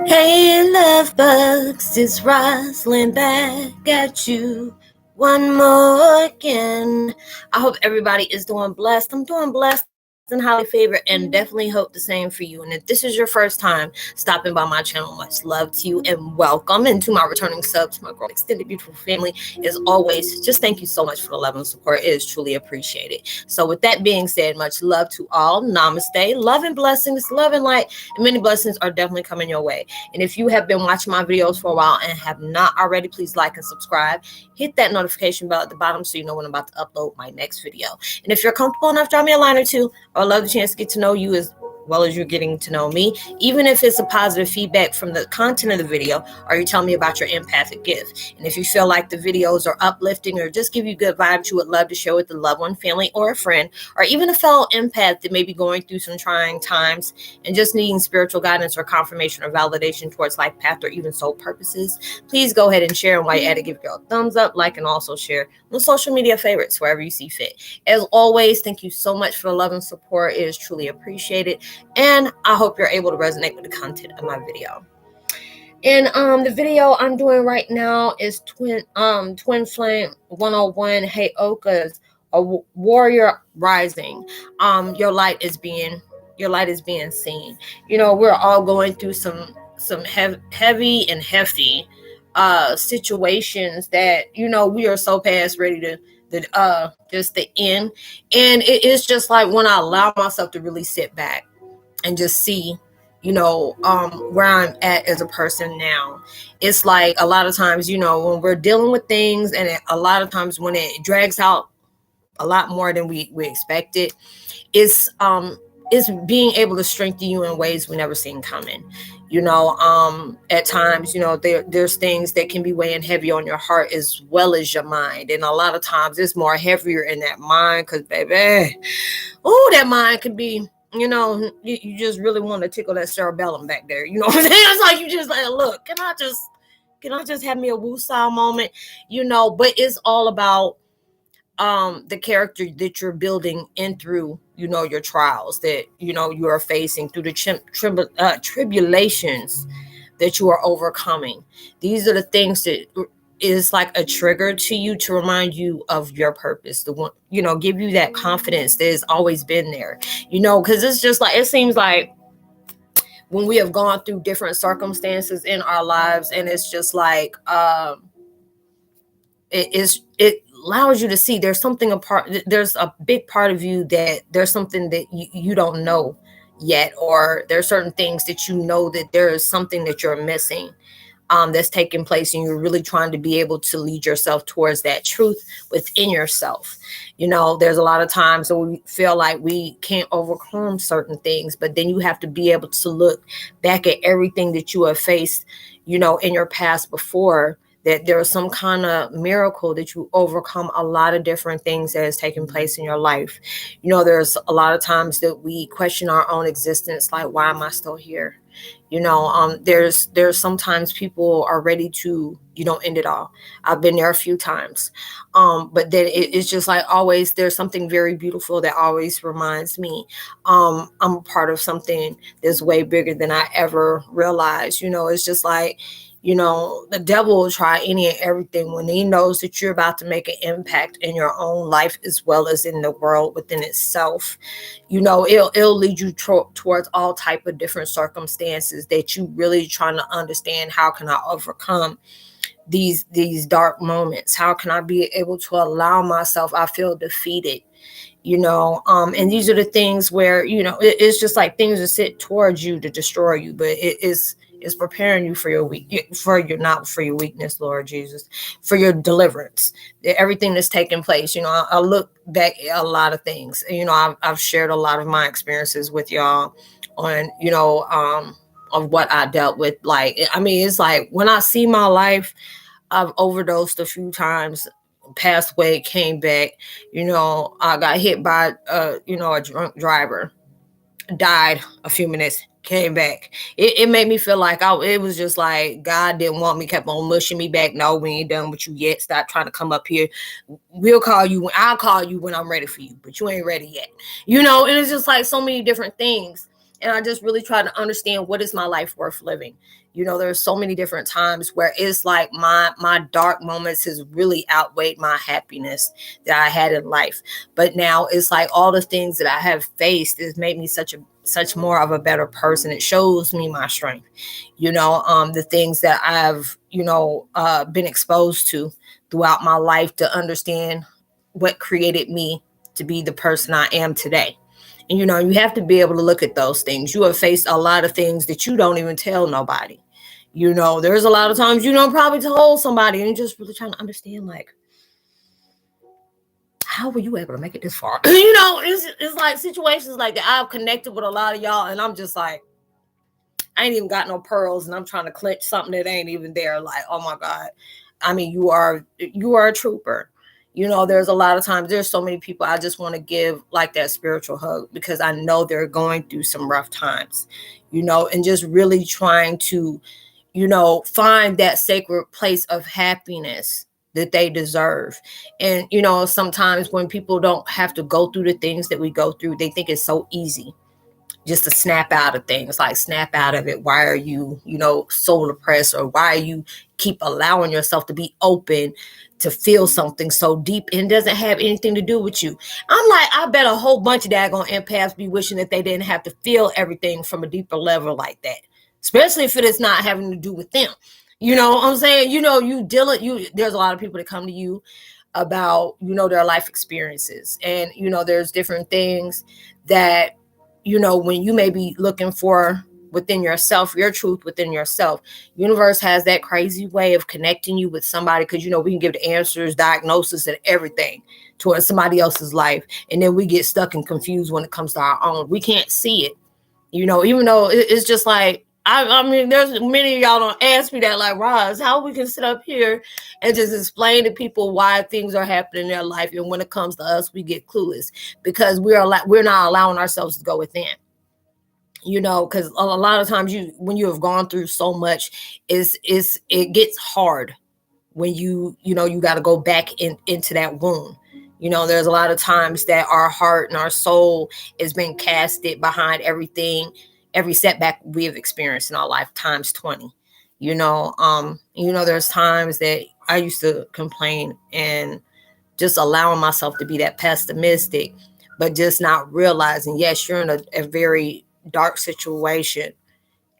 Hey, love bugs, it's Roslynn back at you one more again. I hope everybody is doing blessed. I'm doing blessed and highly favored, and definitely hope the same for you. And if this is your first time stopping by my channel, much love to you and welcome. And to my returning subs, my growing extended beautiful family, as always, just thank you so much for the love and support. It is truly appreciated. So, with that being said, much love to all. Namaste. Love and blessings, love and light, and many blessings are definitely coming your way. And if you have been watching my videos for a while and have not already, please like and subscribe. Hit that notification bell at the bottom so you know when I'm about to upload my next video. And if you're comfortable enough, drop me a line or two. I would love the chance to get to know you as well as you're getting to know me, even if it's a positive feedback from the content of the video, or you tell me about your empathic gift. And if you feel like the videos are uplifting or just give you good vibes, you would love to share with a loved one, family, or a friend, or even a fellow empath that may be going through some trying times and just needing spiritual guidance or confirmation or validation towards life path or even soul purposes, please go ahead and share. And while you're at it, give a girl a thumbs up, like, and also share on social media favorites wherever you see fit. As always, thank you so much for the love and support. It is truly appreciated. And I hope you're able to resonate with the content of my video. And the video I'm doing right now is Twin Flame 101 Heyoka's a Warrior Rising. Your light is being seen. You know, we're all going through some heavy and hefty situations that, you know, we are so past ready to just the end. And it is just like when I allow myself to really sit back and just see, you know, where I'm at as a person now. It's like a lot of times, you know, when we're dealing with things, and a lot of times when it drags out a lot more than we expected, it's being able to strengthen you in ways we never seen coming. You know, at times, you know, there's things that can be weighing heavy on your heart as well as your mind, and a lot of times it's more heavier in that mind, because baby, oh, that mind could be, you know, you just really want to tickle that cerebellum back there. You know what I'm saying? It's like you just like, look, can I just have me a woosah moment? You know, but it's all about the character that you're building in through, you know, your trials that, you know, you are facing through the tribulations that you are overcoming. These are the things that is like a trigger to you to remind you of your purpose, the one, you know, give you that confidence that has always been there, you know, because it's just like, it seems like when we have gone through different circumstances in our lives, and it's just like it allows you to see there's something apart, there's a big part of you that there's something that you don't know yet, or there's certain things that you know that there is something that you're missing, that's taking place, and you're really trying to be able to lead yourself towards that truth within yourself. You know, there's a lot of times where we feel like we can't overcome certain things, but then you have to be able to look back at everything that you have faced, you know, in your past before, that there is some kind of miracle that you overcome a lot of different things that has taken place in your life. You know, there's a lot of times that we question our own existence, like, why am I still here? You know, there's sometimes people are ready to, you know, end it all. I've been there a few times. But then it's just like, always there's something very beautiful that always reminds me I'm a part of something that's way bigger than I ever realized. You know, it's just like, you know, the devil will try any and everything when he knows that you're about to make an impact in your own life as well as in the world within itself. You know, it'll lead you towards all type of different circumstances that you really trying to understand, how can I overcome these dark moments? How can I be able to allow myself, I feel defeated, you know, and these are the things where, you know, it's just like things are sit towards you to destroy you, but it's preparing you for your not for your weakness, Lord Jesus, for your deliverance. Everything that's taking place, you know, I look back at a lot of things. You know, I've shared a lot of my experiences with y'all on, you know, of what I dealt with. Like, I mean, it's like when I see my life, I've overdosed a few times, passed away, came back. You know, I got hit by you know, a drunk driver, died a few minutes, came back. It made me feel like it was just like God didn't want me, kept on mushing me back. No, we ain't done with you yet. Stop trying to come up here. I'll call you when I'm ready for you, but you ain't ready yet. You know, and it's just like so many different things. And I just really try to understand, what is my life worth living? There's so many different times where it's like my dark moments has really outweighed my happiness that I had in life. But now it's like all the things that I have faced has made me such more of a better person. It shows me my strength, the things that I've, been exposed to throughout my life to understand what created me to be the person I am today. And, you have to be able to look at those things. You have faced a lot of things that you don't even tell nobody. There's a lot of times you don't probably told somebody and you're just really trying to understand, like, how were you able to make it this far? It's like situations like that. I've connected with a lot of y'all and I'm just like, I ain't even got no pearls and I'm trying to clench something that ain't even there. Like, oh my God. I mean, you are a trooper. There's a lot of times, there's so many people I just want to give like that spiritual hug because I know they're going through some rough times, and just really trying to, find that sacred place of happiness that they deserve. And, sometimes when people don't have to go through the things that we go through, they think it's so easy just to snap out of things, like snap out of it. Why are you, so depressed, or why you keep allowing yourself to be open to feel something so deep and doesn't have anything to do with you? I'm like, I bet a whole bunch of daggone empaths be wishing that they didn't have to feel everything from a deeper level like that, especially if it is not having to do with them. You know what I'm saying? There's a lot of people that come to you about, their life experiences. And, there's different things that, when you may be looking for within yourself, your truth within yourself, universe has that crazy way of connecting you with somebody. Cause we can give the answers, diagnosis, and everything towards somebody else's life. And then we get stuck and confused when it comes to our own. We can't see it, even though it's just like, I mean, there's many of y'all don't ask me that, like, Roz, how we can sit up here and just explain to people why things are happening in their life. And when it comes to us, we get clueless because we're not allowing ourselves to go within, because a lot of times when you have gone through so much, it gets hard when you got to go back into that wound. There's a lot of times that our heart and our soul is being casted behind every setback we have experienced in our life times 20. There's times that I used to complain and just allowing myself to be that pessimistic, but just not realizing, yes, you're in a very dark situation.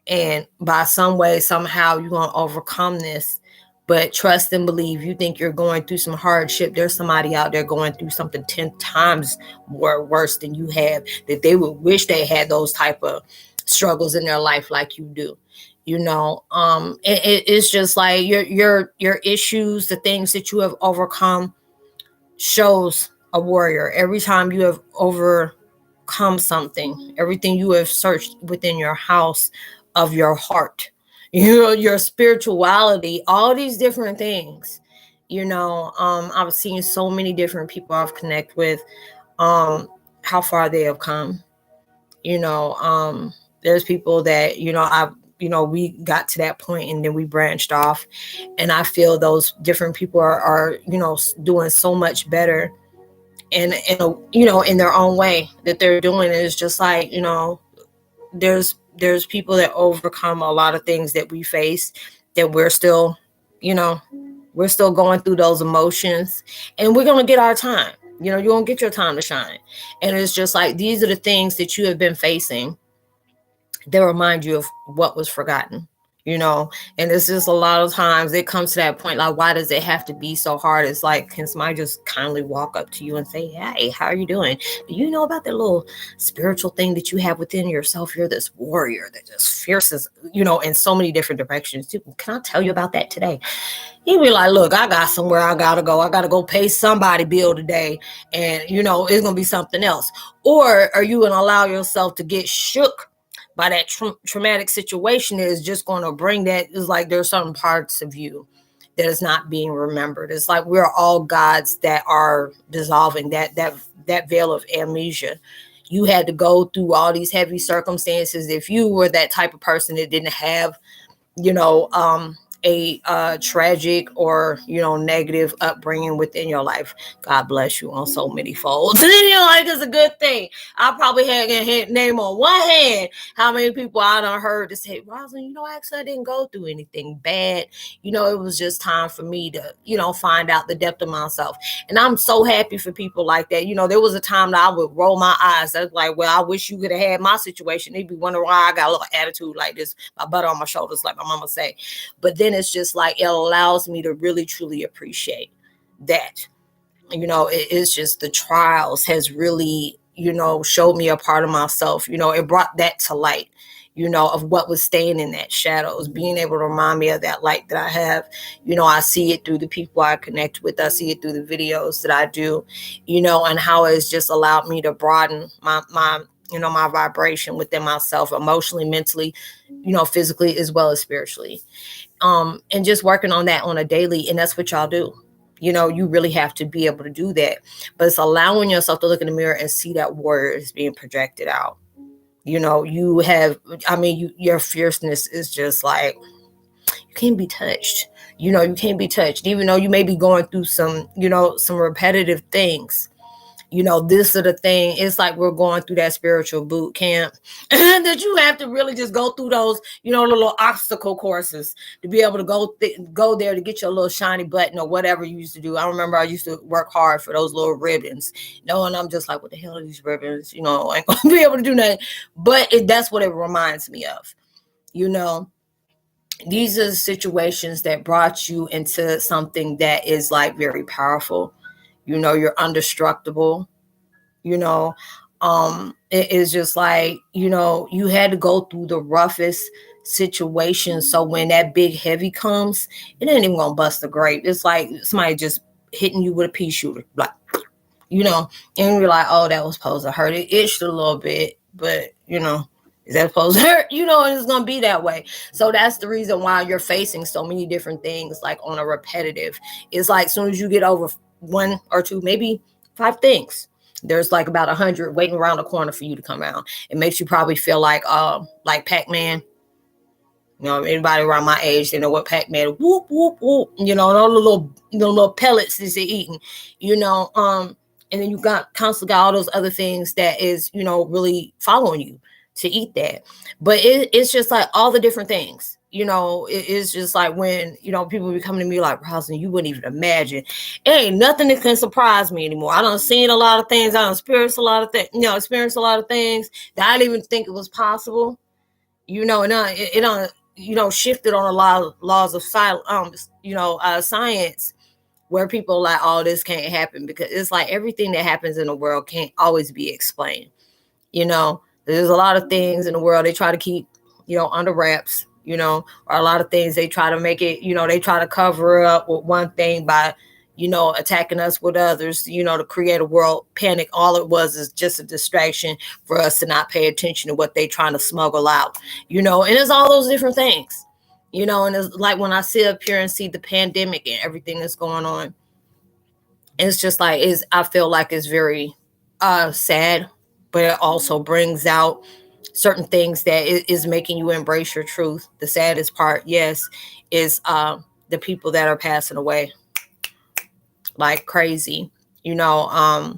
And by some way, somehow you're going to overcome this. But trust and believe. You think you're going through some hardship, there's somebody out there going through something 10 times more worse than you have, that they would wish they had those type of struggles in their life like you do. It's just like your issues, the things that you have overcome shows a warrior. Every time you have overcome something, everything you have searched within your house of your heart, your spirituality, all these different things, I've seen so many different people I've connected with, how far they have come. There's people that, we got to that point and then we branched off, and I feel those different people are doing so much better in their own way that they're doing. It's just like, there's people that overcome a lot of things that we face, that we're still going through those emotions, and we're going to get our time. You're going to get your time to shine. And it's just like, these are the things that you have been facing that remind you of what was forgotten, and it's just a lot of times it comes to that point, like, why does it have to be so hard? It's like, can somebody just kindly walk up to you and say, hey, how are you doing? Do you know about that little spiritual thing that you have within yourself? You're this warrior that just fierces, in so many different directions. Can I tell you about that today? He'd be like, look, I got somewhere I gotta go. I gotta go pay somebody bill today, and it's gonna be something else. Or are you gonna allow yourself to get shook by that traumatic situation that is just going to bring that? It's like there's certain parts of you that is not being remembered. It's like we're all gods that are dissolving, that veil of amnesia. You had to go through all these heavy circumstances. If you were that type of person that didn't have, a tragic or, you know, negative upbringing within your life. God bless you on so many folds. And you know, like, it's a good thing. I probably had a name on one hand how many people I done heard to say, Roslynn, you know, actually I didn't go through anything bad. You know, it was just time for me to, you know, find out the depth of myself. And I'm so happy for people like that. You know, there was a time that I would roll my eyes. I was like, well, I wish you could have had my situation. They'd be wondering why I got a little attitude like this, my butt on my shoulders, like my mama say. But then it's just like, it allows me to really, truly appreciate that. You know, it's just the trials has really, you know, showed me a part of myself. You know, it brought that to light, you know, of what was staying in that shadows, being able to remind me of that light that I have. You know, I see it through the people I connect with. I see it through the videos that I do, you know, and how it's just allowed me to broaden my you know, my vibration within myself, emotionally, mentally, you know, physically, as well as spiritually. And just working on that on a daily. And that's what y'all do. You know, you really have to be able to do that. But it's allowing yourself to look in the mirror and see that warrior is being projected out. You know, you have, I mean, your fierceness is just like, you can't be touched. You know, you can't be touched. Even though you may be going through some, you know, some repetitive things. You know, this is the thing. It's like we're going through that spiritual boot camp that you have to really just go through those, you know, little obstacle courses to be able to go there to get your little shiny button or whatever you used to do. I remember I used to work hard for those little ribbons. And I'm just like, what the hell are these ribbons? You know, I ain't going to be able to do nothing. But that's what it reminds me of. You know, these are situations that brought you into something that is like very powerful. You know, you're indestructible. You know, it is just like, you know, you had to go through the roughest situation. So when that big heavy comes, it ain't even gonna bust a grape. It's like somebody just hitting you with a pea shooter, like, you know, and you're like, oh, that was supposed to hurt. It itched a little bit, but you know, is that supposed to hurt? You know, and it's gonna be that way. So that's the reason why you're facing so many different things, like on a repetitive. It's like as soon as you get over one or two, maybe 5 things, there's like about 100 waiting around the corner for you to come out. It makes you probably feel like Pac-Man. You know, anybody around my age, they know what Pac-Man, whoop, whoop, whoop, you know, and all the little pellets that they're eating, you know, and then you constantly got all those other things that is, you know, really following you to eat that. But it's just like all the different things, you know, it's just like when, you know, people be coming to me like, Roslynn, you wouldn't even imagine. It ain't nothing that can surprise me anymore. I done seen a lot of things. I done experienced a lot of things that I didn't even think it was possible, you know, and it don't, you know, shifted on a lot of laws of science, where people like, oh, this can't happen, because it's like everything that happens in the world can't always be explained. You know, there's a lot of things in the world they try to keep, you know, under wraps, you know, or a lot of things they try to make it, you know, they try to cover up with one thing by, you know, attacking us with others, you know, to create a world panic. All it was is just a distraction for us to not pay attention to what they trying to smuggle out, you know, and it's all those different things, you know, and it's like when I sit up here and see the pandemic and everything that's going on, it's just like, I feel like it's very sad, but it also brings out certain things that is making you embrace your truth. The saddest part, yes, is the people that are passing away like crazy, you know,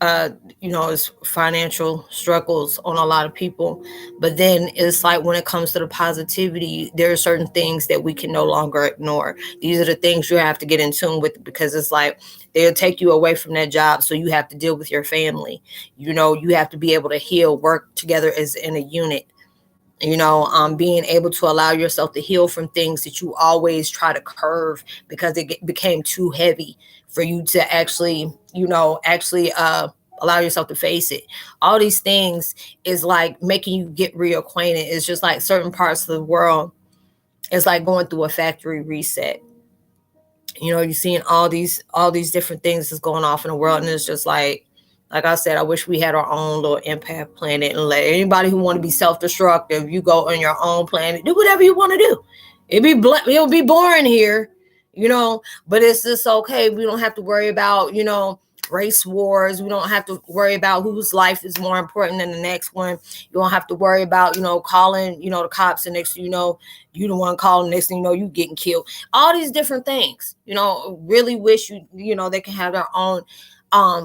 it's financial struggles on a lot of people. But then it's like when it comes to the positivity, there are certain things that we can no longer ignore. These are the things you have to get in tune with, because it's like they'll take you away from that job. So you have to deal with your family. You know, you have to be able to heal, work together as in a unit. You know, being able to allow yourself to heal from things that you always try to curve because it became too heavy for you to actually, you know, allow yourself to face it. All these things is like making you get reacquainted. It's just like certain parts of the world, it's like going through a factory reset. You know, you're seeing all these different things that's going off in the world, and it's just like I said, I wish we had our own little empath planet and let anybody who want to be self-destructive, you go on your own planet, do whatever you want to do. It'll be boring here, you know, but it's just okay. We don't have to worry about, you know, race wars. We don't have to worry about whose life is more important than the next one. You don't have to worry about, calling, the cops, and next thing you know, you the one calling, next thing you know, you getting killed. All these different things, really wish they can have their own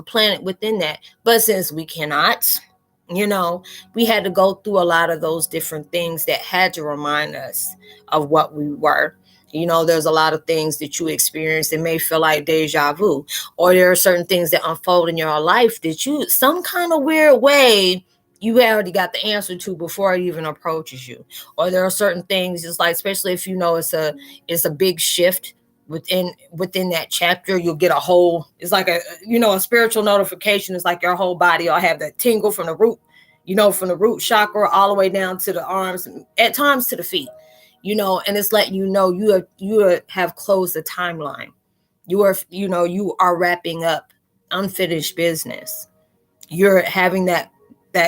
planet within that. But since we cannot, we had to go through a lot of those different things that had to remind us of what we were. There's a lot of things that you experience that may feel like deja vu, or there are certain things that unfold in your life that you, some kind of weird way, you already got the answer to before it even approaches you. Or there are certain things, just like, especially if it's a big shift within that chapter, you'll get it's like a spiritual notification. It's like your whole body will have that tingle from the root chakra all the way down to the arms, at times to the feet. And it's letting you have closed the timeline. You are wrapping up unfinished business. You're having that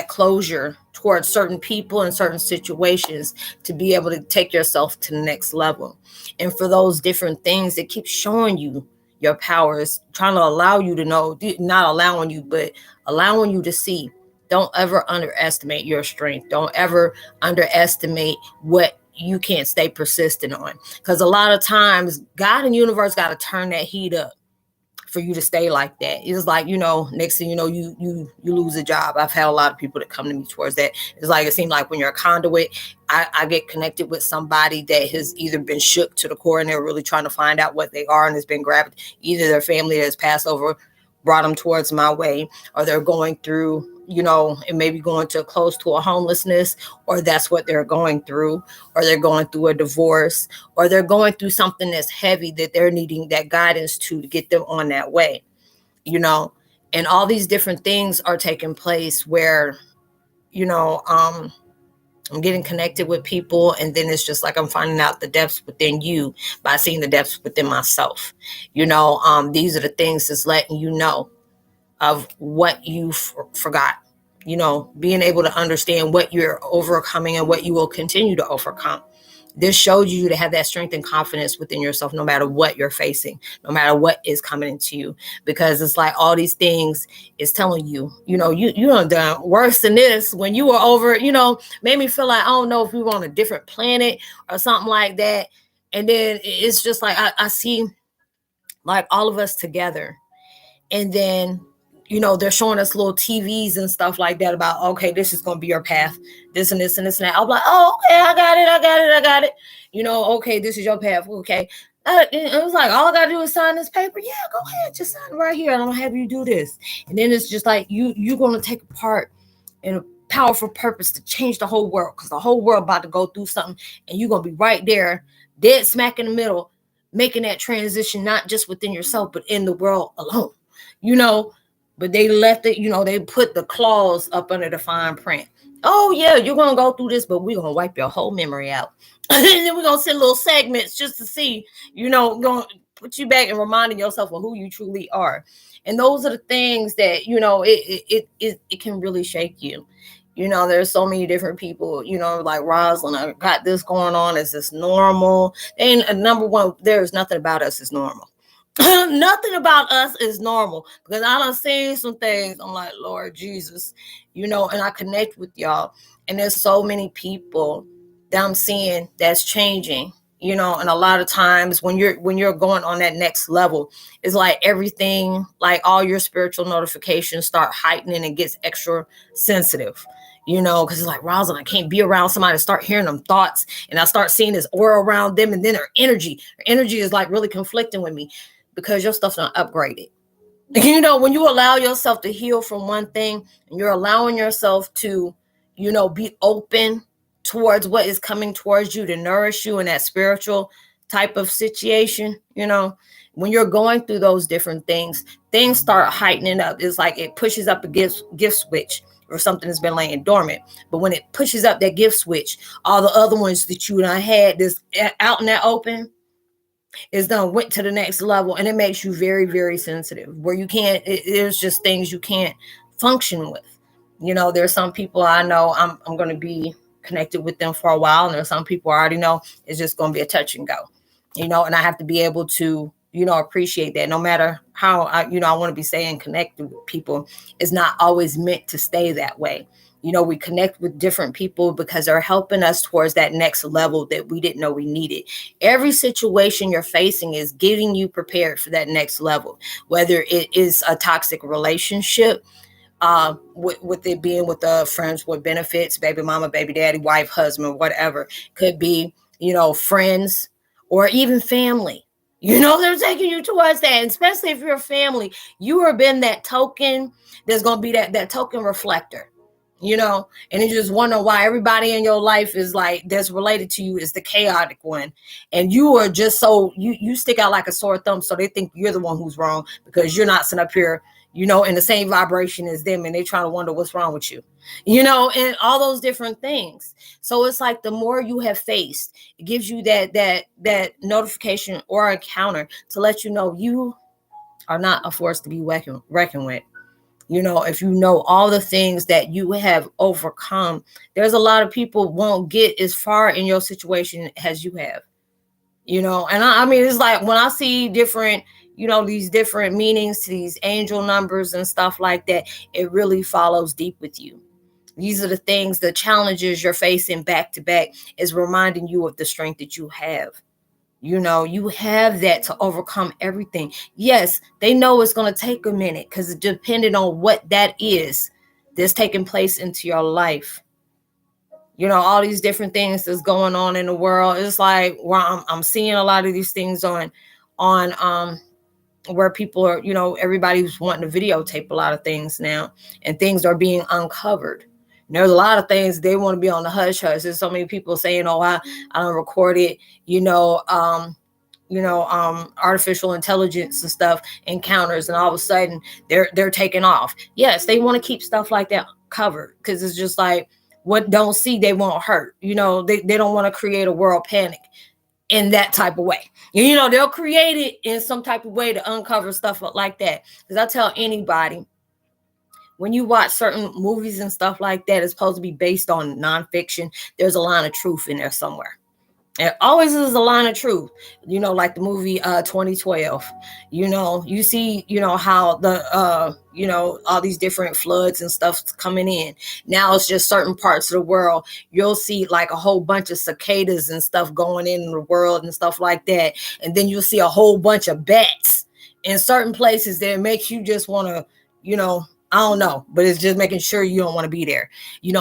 closure towards certain people and certain situations to be able to take yourself to the next level. And for those different things that keep showing you your powers, trying to allow you to know, not allowing you, but allowing you to see. Don't ever underestimate your strength. Don't ever underestimate what you can't stay persistent on. Because a lot of times God and universe got to turn that heat up for you to stay like that. It's like, next thing you know, you lose a job. I've had a lot of people that come to me towards that. It's like, it seems like when you're a conduit, I get connected with somebody that has either been shook to the core and they're really trying to find out what they are, and has been grabbed. Either their family has passed over, brought them towards my way, or they're going through, and maybe going to close to a homelessness, or that's what they're going through, or they're going through a divorce, or they're going through something that's heavy that they're needing that guidance to get them on that way, and all these different things are taking place where, I'm getting connected with people, and then it's just like I'm finding out the depths within you by seeing the depths within myself. These are the things that's letting you know of what you forgot, being able to understand what you're overcoming and what you will continue to overcome. This showed you to have that strength and confidence within yourself, no matter what you're facing, no matter what is coming into you, because it's like all these things is telling you, you done worse than this when you were over, made me feel like, I don't know if we were on a different planet or something like that. And then it's just like, I see like all of us together. And then, they're showing us little TVs and stuff like that about, okay, this is going to be your path, this and this and this and that. I'm like, oh, okay, I got it. Okay, this is your path. Okay. It was like, all I got to do is sign this paper. Yeah, go ahead. Just sign it right here. And I'm going to have you do this. And then it's just like, you're going to take a part in a powerful purpose to change the whole world, because the whole world about to go through something, and you're going to be right there, dead smack in the middle, making that transition, not just within yourself, but in the world alone, But they left it, they put the clause up under the fine print. Oh, yeah, you're going to go through this, but we're going to wipe your whole memory out. And then we're going to send little segments just to see, going to put you back and reminding yourself of who you truly are. And those are the things that, it can really shake you. There's so many different people, like Roslynn, I got this going on. Is this normal? And number one, there's nothing about us is normal. Nothing about us is normal, because I done seen some things. I'm like, Lord Jesus, and I connect with y'all. And there's so many people that I'm seeing that's changing, and a lot of times when you're going on that next level, it's like everything, like all your spiritual notifications start heightening and gets extra sensitive. Because it's like, Roslynn, I can't be around somebody to start hearing them thoughts, and I start seeing this aura around them, and then their energy is like really conflicting with me, because your stuff's not upgraded. When you allow yourself to heal from one thing, and you're allowing yourself to, be open towards what is coming towards you to nourish you in that spiritual type of situation, when you're going through those different things start heightening up. It's like it pushes up a gift switch, or something that's been laying dormant. But when it pushes up that gift switch, all the other ones that you and I had this out in that open is done went to the next level, and it makes you very, very sensitive, where you can't, there's just things you can't function with. There's some people I know I'm going to be connected with them for a while, and there's some people I already know it's just going to be a touch and go, and I have to be able to appreciate that. No matter how I want to be saying connected with people, is not always meant to stay that way. We connect with different people because they're helping us towards that next level that we didn't know we needed. Every situation you're facing is getting you prepared for that next level, whether it is a toxic relationship, with it being with the friends with benefits, baby mama, baby daddy, wife, husband, whatever. Could be, friends or even family. They're taking you towards that. And especially if you're a family, you are been that token. There's going to be that token reflector, and you just wonder why everybody in your life is like, that's related to you, is the chaotic one. And you are just so, you stick out like a sore thumb. So they think you're the one who's wrong because you're not sitting up here, in the same vibration as them, and they trying to wonder what's wrong with you, and all those different things. So it's like the more you have faced, it gives you that notification or encounter to let you know you are not a force to be reckoned with. If you know all the things that you have overcome, there's a lot of people won't get as far in your situation as you have. And I mean, it's like when I see different, these different meanings to these angel numbers and stuff like that, it really follows deep with you. These are the things, the challenges you're facing back to back is reminding you of the strength that you have. You have that to overcome everything. Yes, they know it's going to take a minute because it depending on what that is that's taking place into your life. All these different things that's going on in the world. It's like, well, I'm seeing a lot of these things on where people are, everybody's wanting to videotape a lot of things now, and things are being uncovered. And there's a lot of things they want to be on the hush hush. There's so many people saying, "Oh, I don't record it," artificial intelligence and stuff encounters, and all of a sudden they're taking off. Yes, they want to keep stuff like that covered because it's just like, what don't see, they won't hurt. They don't want to create a world panic in that type of way. They'll create it in some type of way to uncover stuff like that. Because I tell anybody, when you watch certain movies and stuff like that, it's supposed to be based on nonfiction. There's a line of truth in there somewhere. It always is a line of truth, like the movie 2012. You see, how the all these different floods and stuff coming in. Now it's just certain parts of the world. You'll see like a whole bunch of cicadas and stuff going in the world and stuff like that. And then you'll see a whole bunch of bats in certain places that makes you just want to, I don't know, but it's just making sure you don't want to be there,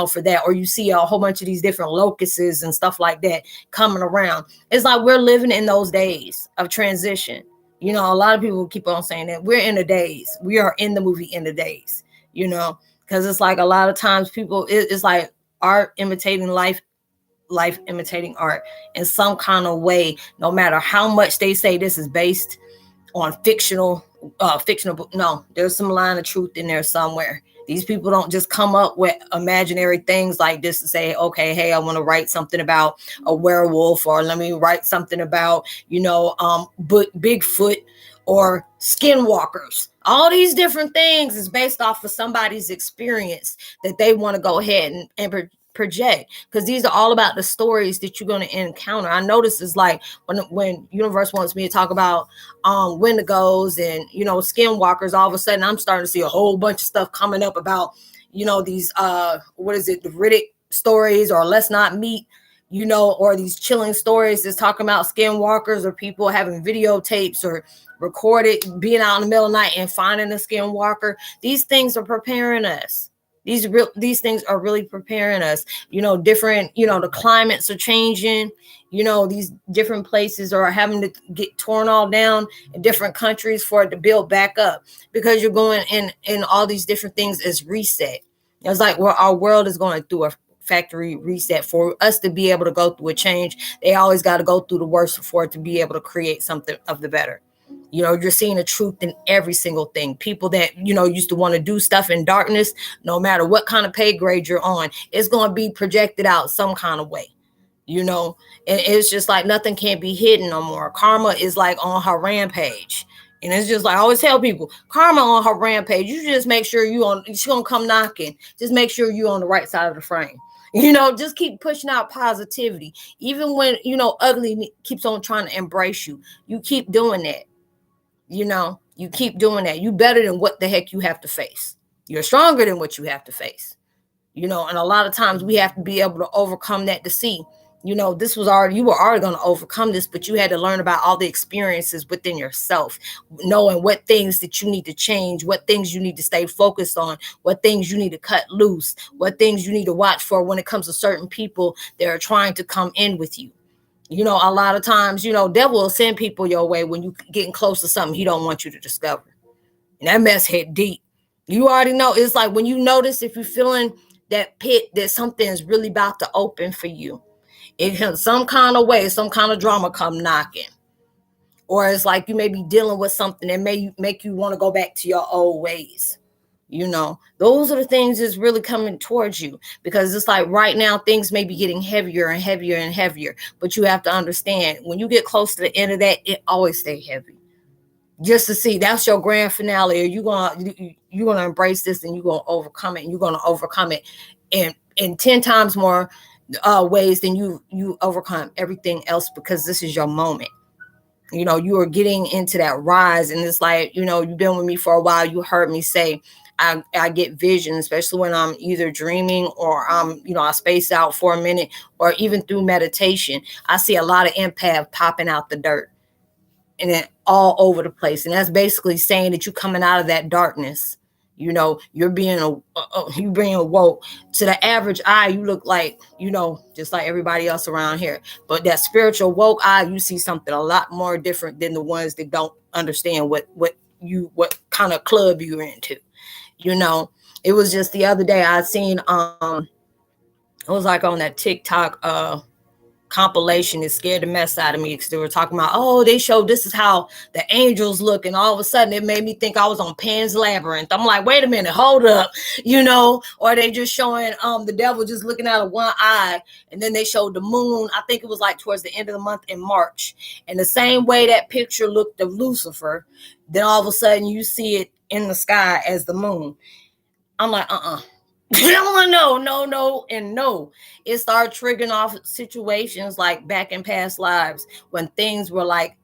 for that. Or you see a whole bunch of these different locusts and stuff like that coming around. It's like we're living in those days of transition. A lot of people keep on saying that we're in the days. We are in the movie In the Days, because it's like a lot of times people, it's like art imitating life imitating art in some kind of way, no matter how much they say this is based on fictional. No, there's some line of truth in there somewhere. These people don't just come up with imaginary things like this to say, okay, hey, I want to write something about a werewolf, or let me write something about, Bigfoot or skinwalkers. All these different things is based off of somebody's experience that they want to go ahead and project, because these are all about the stories that you're going to encounter. I notice it's like when universe wants me to talk about wendigos and skinwalkers, all of a sudden I'm starting to see a whole bunch of stuff coming up about these the Riddick stories, or Let's Not Meet, or these chilling stories that's talking about skinwalkers, or people having videotapes or recorded being out in the middle of the night and finding a skinwalker. These things are preparing us. These things are really preparing us. Different, the climates are changing. These different places are having to get torn all down in different countries for it to build back up, because you're going in all these different things as reset. It's like our world is going through a factory reset. For us to be able to go through a change, they always got to go through the worst for it to be able to create something of the better. You're seeing the truth in every single thing. People that, used to want to do stuff in darkness, no matter what kind of pay grade you're on, it's going to be projected out some kind of way, and it's just like nothing can't be hidden no more. Karma is like on her rampage. And it's just like I always tell people, karma on her rampage. You just make sure she's going to come knocking. Just make sure you're on the right side of the frame. Just keep pushing out positivity. Even when, ugly keeps on trying to embrace you, you keep doing that. You keep doing that. You better than what the heck you have to face. You're stronger than what you have to face. And a lot of times we have to be able to overcome that to see, you were already going to overcome this, but you had to learn about all the experiences within yourself, knowing what things that you need to change, what things you need to stay focused on, what things you need to cut loose, what things you need to watch for when it comes to certain people that are trying to come in with you. A lot of times, devil will send people your way when you getting close to something he don't want you to discover. And that mess hit deep. You already know. It's like when you notice, if you're feeling that pit, that something is really about to open for you. In some kind of way, some kind of drama come knocking. Or it's like you may be dealing with something that may make you want to go back to your old ways. Those are the things that's really coming towards you, because it's like right now things may be getting heavier and heavier and heavier, but you have to understand when you get close to the end of that, it always stay heavy. Just to see that's your grand finale, or you're gonna embrace this and you're gonna overcome it, and you're gonna overcome it in 10 times more ways than you overcome everything else, because this is your moment. You are getting into that rise, and it's like, you've been with me for a while. You heard me say I get visions, especially when I'm either dreaming or I space out for a minute, or even through meditation. I see a lot of empath popping out the dirt, and then all over the place. And that's basically saying that you're coming out of that darkness. You're being awoke. To the average eye, you look like, just like everybody else around here. But that spiritual woke eye, you see something a lot more different than the ones that don't understand what kind of club you're into. It was just the other day I seen, it was like on that TikTok, compilation. It scared the mess out of me, because they were talking about, oh, they showed this is how the angels look, and all of a sudden it made me think I was on Pan's Labyrinth. I'm like, wait a minute, hold up, or they just showing the devil just looking out of one eye, and then they showed the moon. I think it was like towards the end of the month in March, and the same way that picture looked of Lucifer, then all of a sudden you see it in the sky as the moon. I'm like, no, and no. It started triggering off situations like back in past lives when things were like,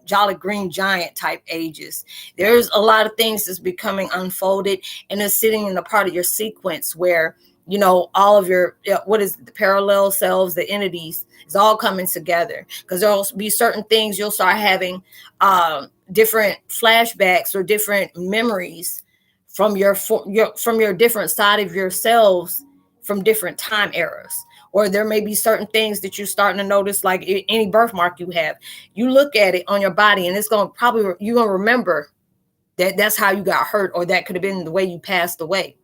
Jolly Green Giant type ages. There's a lot of things that's becoming unfolded, and it's sitting in a part of your sequence where, all of your, the parallel selves, the entities, is all coming together, because there'll be certain things you'll start having different flashbacks or different memories from your different side of yourselves from different time eras. Or there may be certain things that you're starting to notice, like any birthmark you have. You look at it on your body, and it's going to you're going to remember that that's how you got hurt, or that could have been the way you passed away.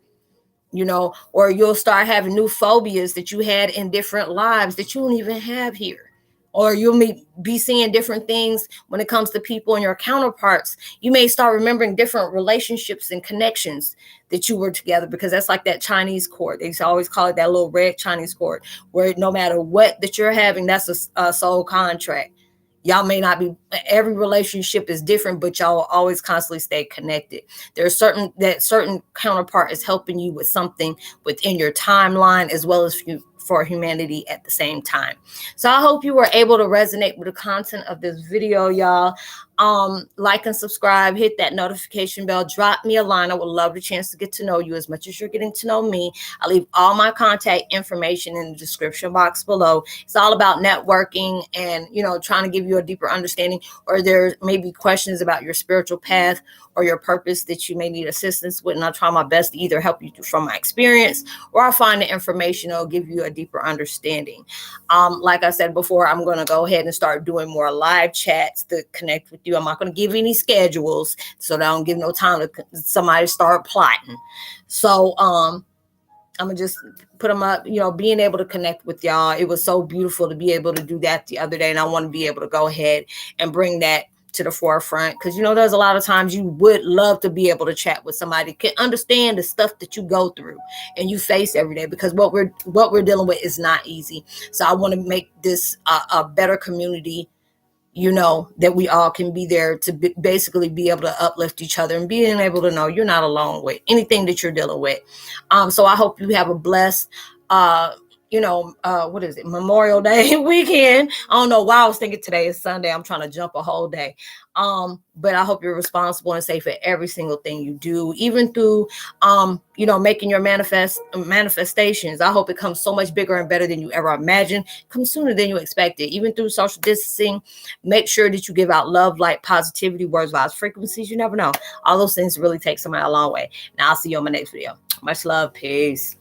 Or you'll start having new phobias that you had in different lives that you don't even have here. Or you may be seeing different things when it comes to people and your counterparts. You may start remembering different relationships and connections that you were together, because that's like that Chinese cord. They always call it that little red Chinese cord, where no matter what that you're having, that's a soul contract. Y'all may not be, every relationship is different, but y'all will always constantly stay connected. There's certain counterpart is helping you with something within your timeline, as well as for humanity at the same time. So I hope you were able to resonate with the content of this video, y'all. Like and subscribe, hit that notification bell, drop me a line. I would love the chance to get to know you as much as you're getting to know me. I leave all my contact information in the description box below. It's all about networking and, trying to give you a deeper understanding, or there may be questions about your spiritual path or your purpose that you may need assistance with. And I'll try my best to either help you from my experience, or I'll find the information that'll give you a deeper understanding. Like I said before, I'm going to go ahead and start doing more live chats to connect with you. I'm not going to give any schedules, so that I don't give no time to somebody start plotting. So I'm gonna just put them up, being able to connect with y'all. It was so beautiful to be able to do that the other day, and I want to be able to go ahead and bring that to the forefront, because there's a lot of times you would love to be able to chat with somebody, can understand the stuff that you go through and you face every day, because what we're dealing with is not easy. So I want to make this a better community, that we all can be there to basically be able to uplift each other, and being able to know you're not alone with anything that you're dealing with. So I hope you have a blessed what is it? Memorial Day weekend. I don't know why I was thinking today is Sunday. I'm trying to jump a whole day. But I hope you're responsible and safe for every single thing you do, even through, making your manifestations. I hope it comes so much bigger and better than you ever imagined. Comes sooner than you expected. Even through social distancing, make sure that you give out love, light, positivity, words, vibes, frequencies. You never know. All those things really take somebody a long way. Now I'll see you on my next video. Much love. Peace.